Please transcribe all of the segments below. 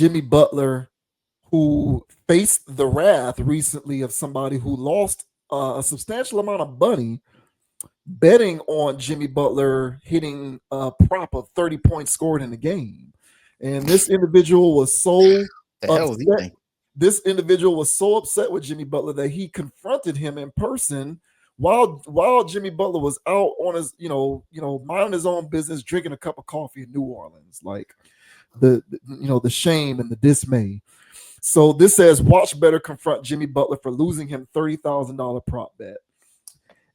Jimmy Butler, who faced the wrath recently of somebody who lost a substantial amount of money betting on Jimmy Butler hitting a prop of 30 points scored in the game. And this individual was so The hell was he upset. thinking? This individual was so upset with Jimmy Butler that he confronted him in person while Jimmy Butler was out on his, minding his own business, drinking a cup of coffee in New Orleans. Like the shame and the dismay. So this says, watch better confront Jimmy Butler for losing him $30,000 prop bet.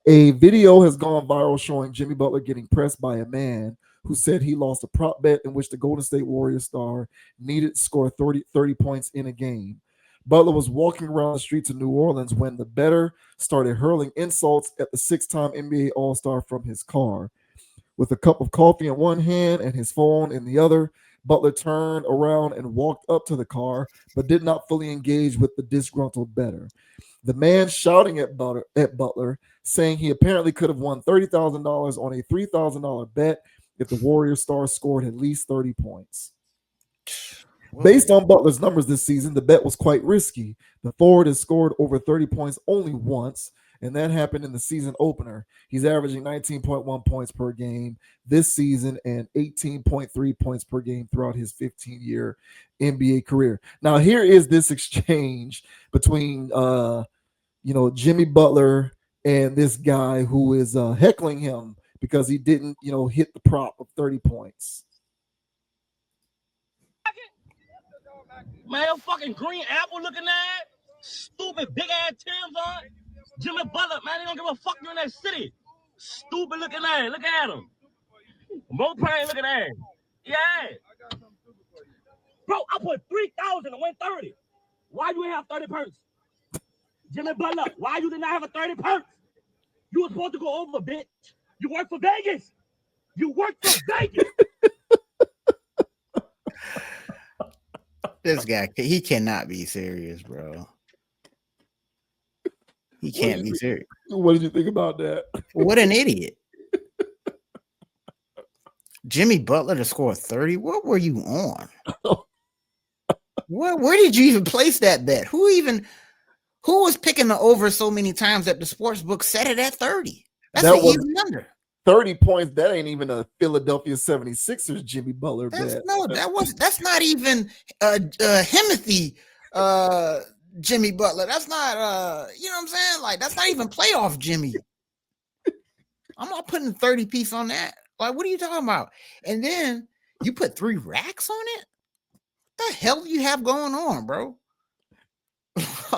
A video has gone viral showing Jimmy Butler getting pressed by a man who said he lost a prop bet in which the Golden State Warriors star needed to score 30 points in a game. Butler was walking around the streets of New Orleans when the bettor started hurling insults at the six-time NBA All-Star from his car. With a cup of coffee in one hand and his phone in the other, Butler turned around and walked up to the car, but did not fully engage with the disgruntled bettor. The man shouting at Butler, saying he apparently could have won $30,000 on a $3,000 bet if the Warriors star scored at least 30 points. Based on Butler's numbers this season, the bet was quite risky. The forward has scored over 30 points only once, and that happened in the season opener. He's averaging 19.1 points per game this season and 18.3 points per game throughout his 15-year NBA career. Now, here is this exchange between Jimmy Butler and this guy who is heckling him because he didn't, hit the prop of 30 points. Man, fucking green apple looking at, stupid big ass Tim's on. Jimmy Butler, man, they don't give a fuck you in that city. Stupid looking at, look at him. Mo Prime looking at him. Yeah. Bro, I put 3,000 and win 30. Why you ain't have 30 perks? Jimmy Butler, why you did not have a 30 perks? You were supposed to go over, bitch. You work for Vegas. You work for Vegas. This guy, he cannot be serious, bro. He can't be serious. What did you think about that? What an idiot. Jimmy Butler to score 30? What were you on? Where did you even place that bet? Who was picking the over so many times that the sports book set it at 30? That's an even number. 30 points, that ain't even a Philadelphia 76ers Jimmy Butler bet. That's not even Himothy Jimmy Butler. That's not you know what I'm saying? Like, that's not even playoff Jimmy. I'm not putting 30 piece on that. Like, what are you talking about? And then you put 3 racks on it? What the hell do you have going on, bro?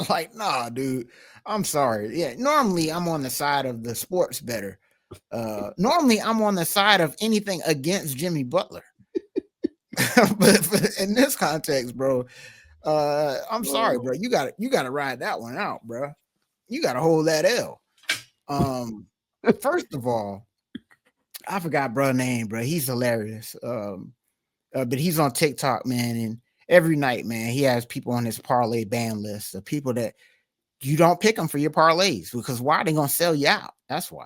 Like, nah, dude. I'm sorry. Yeah, normally I'm on the side of the sports better. Normally I'm on the side of anything against Jimmy Butler. but in this context, bro, I'm sorry, bro. You gotta ride that one out, bro. You gotta hold that L. First of all, I forgot bro name, bro. He's hilarious. But he's on TikTok, man, and every night, man, he has people on his parlay ban list of people that you don't pick them for your parlays because why? They gonna sell you out. That's why.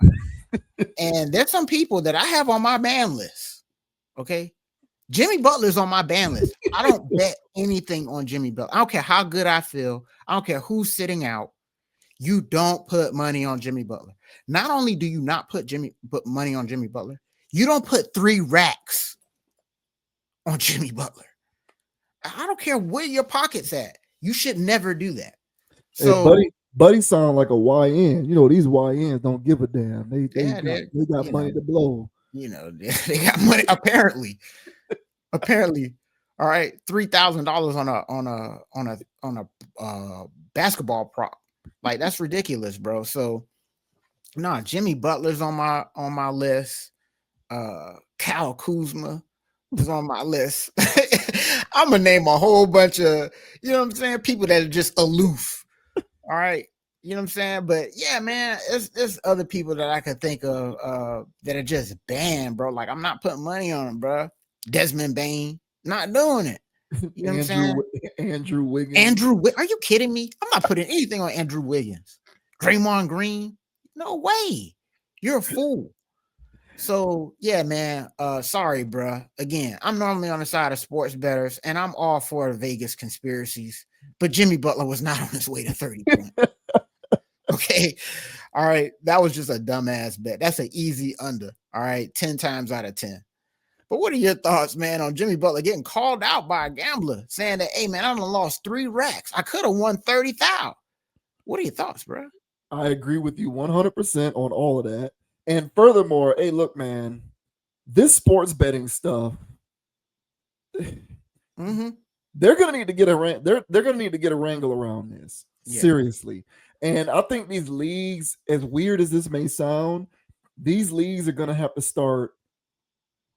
And there's some people that I have on my ban list. Okay. Jimmy Butler's on my ban list. I don't bet anything on Jimmy Butler. I don't care how good I feel. I don't care who's sitting out. You don't put money on Jimmy Butler. Not only do you not put money on Jimmy Butler, you don't put 3 racks on Jimmy Butler. I don't care where your pocket's at. You should never do that. So, hey, buddy sound like a YN. These YNs don't give a damn. They got money to blow. They got money apparently. All right, $3,000 on a basketball prop. Like, that's ridiculous, bro. So, Jimmy Butler's on my list. Kyle Kuzma is on my list. I'm gonna name a whole bunch of, people that are just aloof. All right. You know what I'm saying? But yeah, man, there's other people that I could think of that are just banned, bro. Like, I'm not putting money on them, bro. Desmond Bain, not doing it. You know what I'm saying? Andrew Wiggins. Are you kidding me? I'm not putting anything on Andrew Wiggins. Draymond Green, no way. You're a fool. So yeah, man. Sorry, bruh. Again, I'm normally on the side of sports bettors, and I'm all for Vegas conspiracies. But Jimmy Butler was not on his way to 30 points. Okay. All right. That was just a dumbass bet. That's an easy under. All right. 10 times out of 10. But what are your thoughts, man, on Jimmy Butler getting called out by a gambler saying that, hey, man, I done lost 3 racks. I could have won 30,000. What are your thoughts, bro? I agree with you 100% on all of that. And furthermore, hey, look, man, this sports betting stuff, Mm-hmm. they're gonna need to get a they're gonna need to get a wrangle around this. Yeah. Seriously. And I think these leagues, as weird as this may sound, these leagues are gonna have to start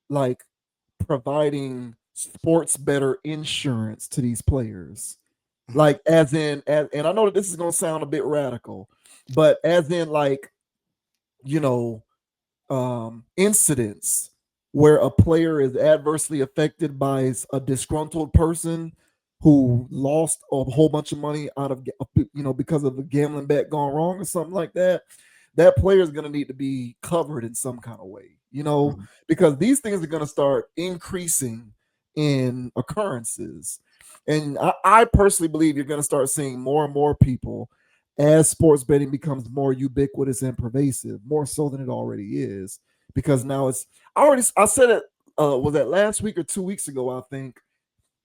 like providing sports better insurance to these players. Like as in and I know that this is gonna sound a bit radical, but as in like, you know, incidents where a player is adversely affected by a disgruntled person who lost a whole bunch of money out of because of a gambling bet gone wrong or something like that, that player is going to need to be covered in some kind of way, because these things are going to start increasing in occurrences. And I personally believe you're going to start seeing more and more people as sports betting becomes more ubiquitous and pervasive, more so than it already is. Because now I said it, was that last week or 2 weeks ago, I think.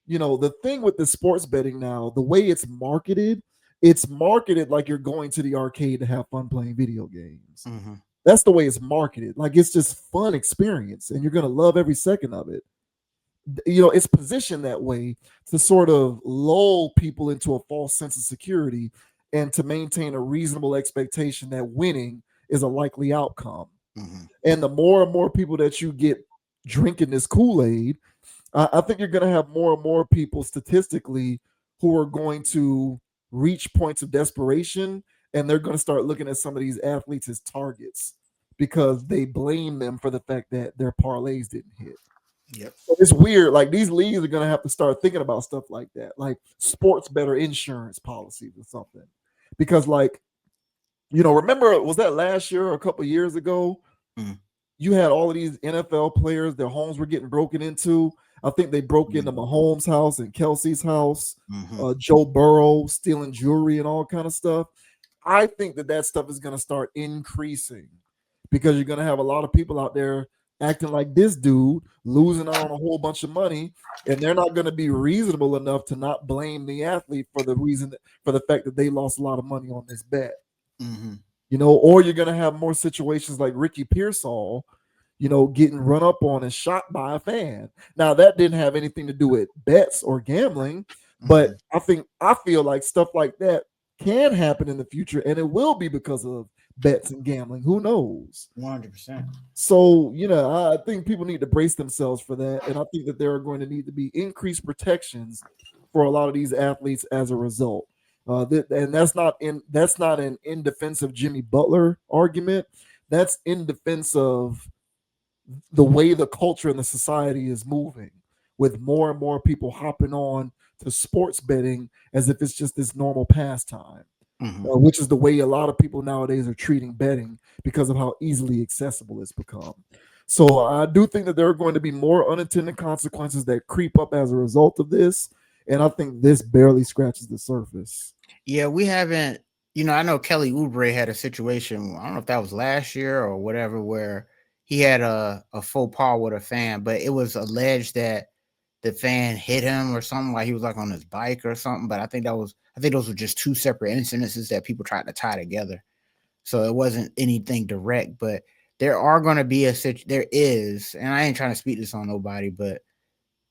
The thing with the sports betting now, the way it's marketed like you're going to the arcade to have fun playing video games. Mm-hmm. That's the way it's marketed. Like it's just fun experience and you're going to love every second of it. It's positioned that way to sort of lull people into a false sense of security and to maintain a reasonable expectation that winning is a likely outcome. Mm-hmm. And the more and more people that you get drinking this Kool-Aid, I think you're going to have more and more people statistically who are going to reach points of desperation, and they're going to start looking at some of these athletes as targets because they blame them for the fact that their parlays didn't hit. Yep. So it's weird. Like these leagues are going to have to start thinking about stuff like that, like sports better insurance policies or something. Because remember, was that last year or a couple of years ago? You had all of these NFL players, their homes were getting broken into. I think they broke into Mahomes' house and Kelsey's house, Joe Burrow stealing jewelry and all kind of stuff. I think that stuff is going to start increasing because you're going to have a lot of people out there acting like this dude, losing out on a whole bunch of money, and they're not going to be reasonable enough to not blame the athlete for the fact that they lost a lot of money on this bet. Or you're going to have more situations like Ricky Pearsall, getting run up on and shot by a fan. Now that didn't have anything to do with bets or gambling, but I feel like stuff like that can happen in the future, and it will be because of bets and gambling. Who knows? 100%. So, I think people need to brace themselves for that, and I think that there are going to need to be increased protections for a lot of these athletes as a result. And that's not an in defense of Jimmy Butler argument. That's in defense of the way the culture and the society is moving, with more and more people hopping on to sports betting as if it's just this normal pastime, which is the way a lot of people nowadays are treating betting because of how easily accessible it's become. So I do think that there are going to be more unintended consequences that creep up as a result of this. And I think this barely scratches the surface. Yeah, we haven't, I know Kelly Oubre had a situation, I don't know if that was last year or whatever, where he had a faux pas with a fan, but it was alleged that the fan hit him or something, like he was like on his bike or something. But I think those were just 2 separate incidences that people tried to tie together. So it wasn't anything direct, but there are going to be there is, and I ain't trying to speak this on nobody, but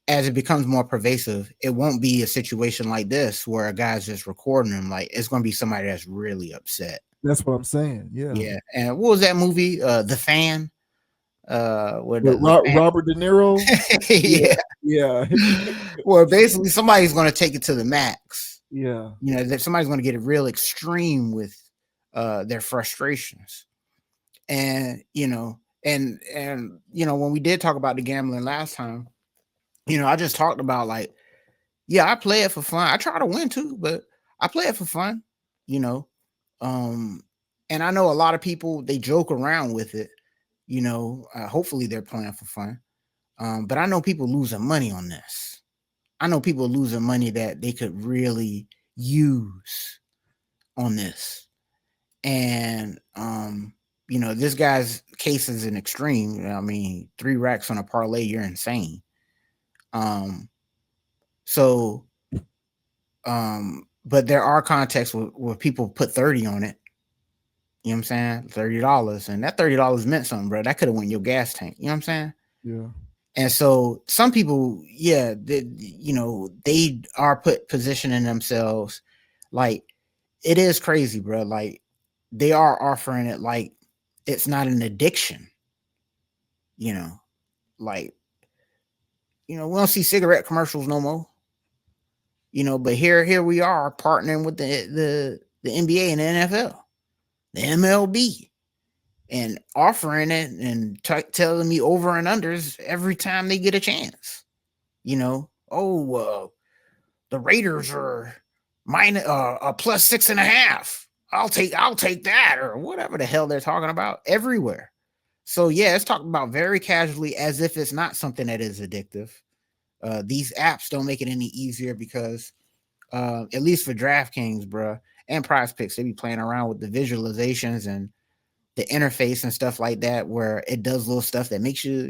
as it becomes more pervasive, it won't be a situation like this where a guy's just recording him. Like it's going to be somebody that's really upset. That's what I'm saying. Yeah. Yeah. And what was that movie? The Fan. With Robert De Niro. Yeah. Well, basically, somebody's going to take it to the max. Yeah. Somebody's going to get it real extreme with their frustrations, and when we did talk about the gambling last time, I just talked about like, I play it for fun. I try to win too, but I play it for fun. And I know a lot of people, they joke around with it. Hopefully they're playing for fun. But I know people losing money on this. I know people losing money that they could really use on this. And this guy's case is an extreme. I mean, 3 racks on a parlay, you're insane. So but there are contexts where people put 30 on it. You know what I'm saying? $30. And that $30 meant something, bro. That could have went your gas tank. You know what I'm saying? Yeah. And so some people, yeah, they are positioning themselves like it is crazy, bro. Like they are offering it like it's not an addiction. Like we don't see cigarette commercials no more. But here we are partnering with the NBA and the NFL, the MLB, and offering it and telling me over and unders every time they get a chance. The Raiders are minus a plus 6.5. I'll take that, or whatever the hell they're talking about everywhere. So yeah, it's talked about very casually as if it's not something that is addictive. These apps don't make it any easier because at least for DraftKings, bro, and Prize Picks, they be playing around with the visualizations and the interface and stuff like that, where it does little stuff that makes you,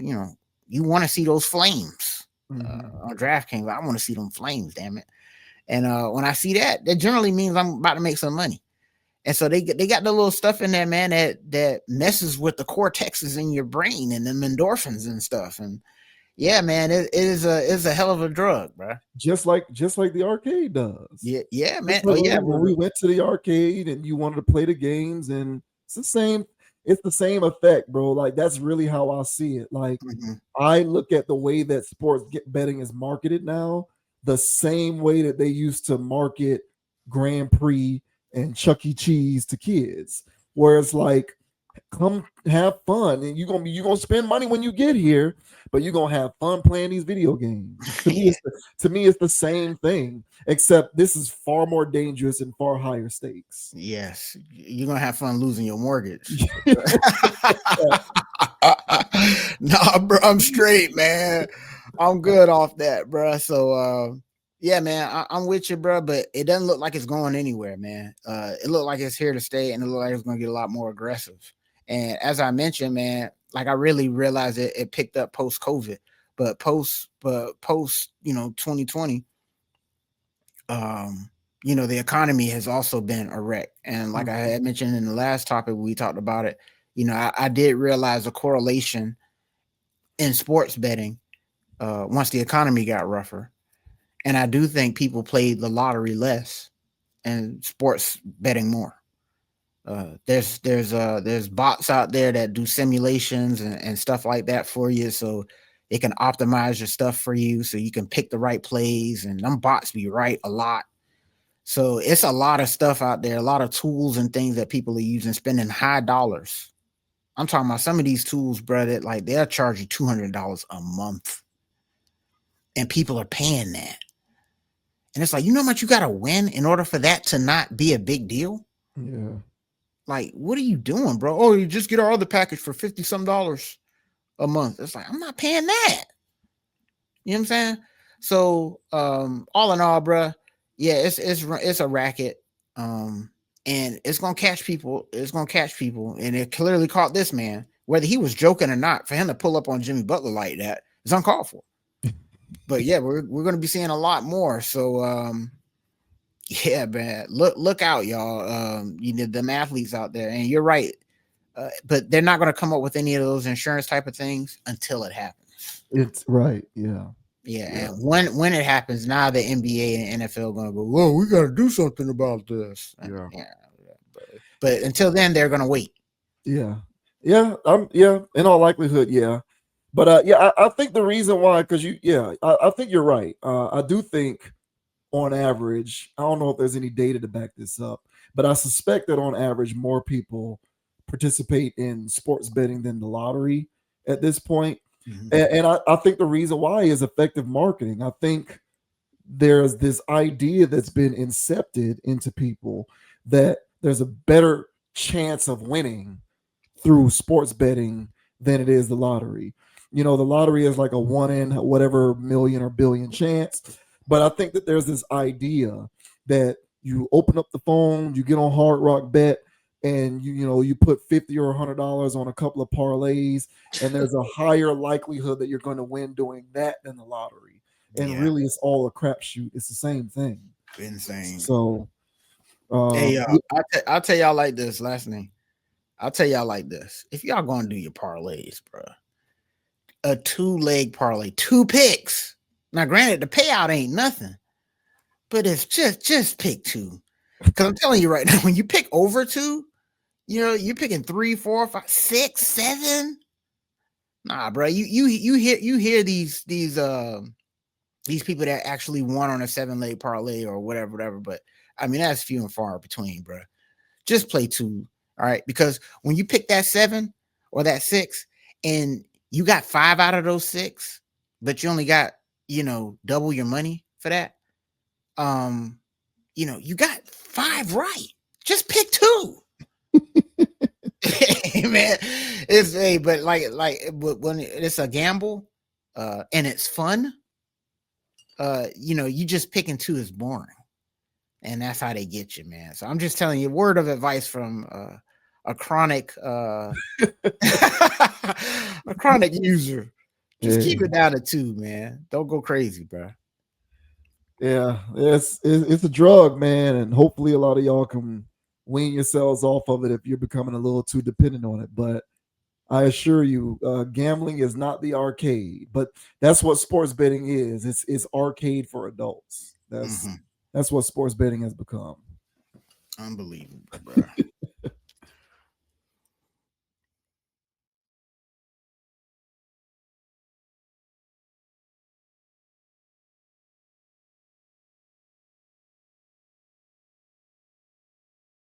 you want to see those flames on DraftKings. I want to see them flames, damn it. And when I see that generally means I'm about to make some money. And so they got the little stuff in there, man, that messes with the cortexes in your brain and the endorphins and stuff. And yeah, man, it is a hell of a drug, bro. Just like the arcade does. Yeah, man. When we went to the arcade and you wanted to play the games, and it's the same effect, bro. Like that's really how I see it. Like I look at the way that sports betting is marketed now, the same way that they used to market Grand Prix and Chuck E. Cheese to kids, where it's like, come have fun, and you're gonna spend money when you get here, but you're gonna have fun playing these video games. To me, it's the same thing, except this is far more dangerous and far higher stakes. Yes, you're gonna have fun losing your mortgage. Nah, bro, I'm straight, man. I'm good off that, bro. So yeah, man, I'm with you, bro, but it doesn't look like it's going anywhere, man. It looked like it's here to stay, and it looked like it's gonna get a lot more aggressive. And as I mentioned, man, like I really realized it picked up post-COVID, but post 2020, the economy has also been a wreck. And like I had mentioned in the last topic, we talked about it. I did realize a correlation in sports betting once the economy got rougher. And I do think people played the lottery less and sports betting more. There's bots out there that do simulations and stuff like that for you, so it can optimize your stuff for you, so you can pick the right plays. And them bots be right a lot. So it's a lot of stuff out there, a lot of tools and things that people are using, spending high dollars. I'm talking about some of these tools, bro, that like they'll charge you $200 a month, and people are paying that. And it's like, you know how much you got to win in order for that to not be a big deal? Yeah. Like, what are you doing, bro? Oh, you just get our other package for $50 some a month. It's like, I'm not paying that. You know what I'm saying? So, all in all, bro, yeah, it's a racket. And it's gonna catch people. It's gonna catch people, and it clearly caught this man, whether he was joking or not. For him to pull up on Jimmy Butler like that is uncalled for. But yeah, we're gonna be seeing a lot more. So, yeah, man, look out, y'all. Them athletes out there, and you're right. But they're not gonna come up with any of those insurance type of things until it happens. It's right, yeah. Yeah, and when it happens, now the NBA and NFL gonna go, whoa, we gotta do something about this. Yeah. But until then, they're gonna wait. Yeah. In all likelihood, yeah. But I think the reason why, because I think you're right. I do think on average, I don't know if there's any data to back this up, but I suspect that on average, more people participate in sports betting than the lottery at this point. And I think the reason why is effective marketing. I think there's this idea that's been incepted into people that there's a better chance of winning through sports betting than it is the lottery. You know, the lottery is like a one in whatever million or billion chance. But I think that there's this idea that you open up the phone, you get on Hard Rock Bet, and you put $50 or $100 on a couple of parlays, and there's a higher likelihood that you're going to win doing that than the lottery. And Yeah, really, it's all a crapshoot. It's the same thing. insane. So, Hey, I'll tell y'all like this. Last name. I'll tell y'all like this. If y'all gonna do your parlays, bro, a 2-leg parlay, 2 picks. Now, granted, the payout ain't nothing, but it's just pick 2. Because I'm telling you right now, when you pick over 2, you're picking 3, 4, 5, 6, 7. Nah, bro, you hear these people that actually won on a 7-leg parlay or whatever. But I mean, that's few and far between, bro. Just play 2, all right? Because when you pick that 7 or that 6, and you got 5 out of those 6, but you only got double your money for that. You got 5 right. Just pick 2. Hey, man, but when it's a gamble, and it's fun, you just picking 2 is boring, and that's how they get you, man. So I'm just telling you, word of advice from a chronic a chronic user. Just keep it down to 2, man. Don't go crazy, bro. Yeah, it's a drug, man, and hopefully a lot of y'all can wean yourselves off of it if you're becoming a little too dependent on it. But I assure you, gambling is not the arcade, but that's what sports betting is. It's arcade for adults. That's what sports betting has become. Unbelievable, bro.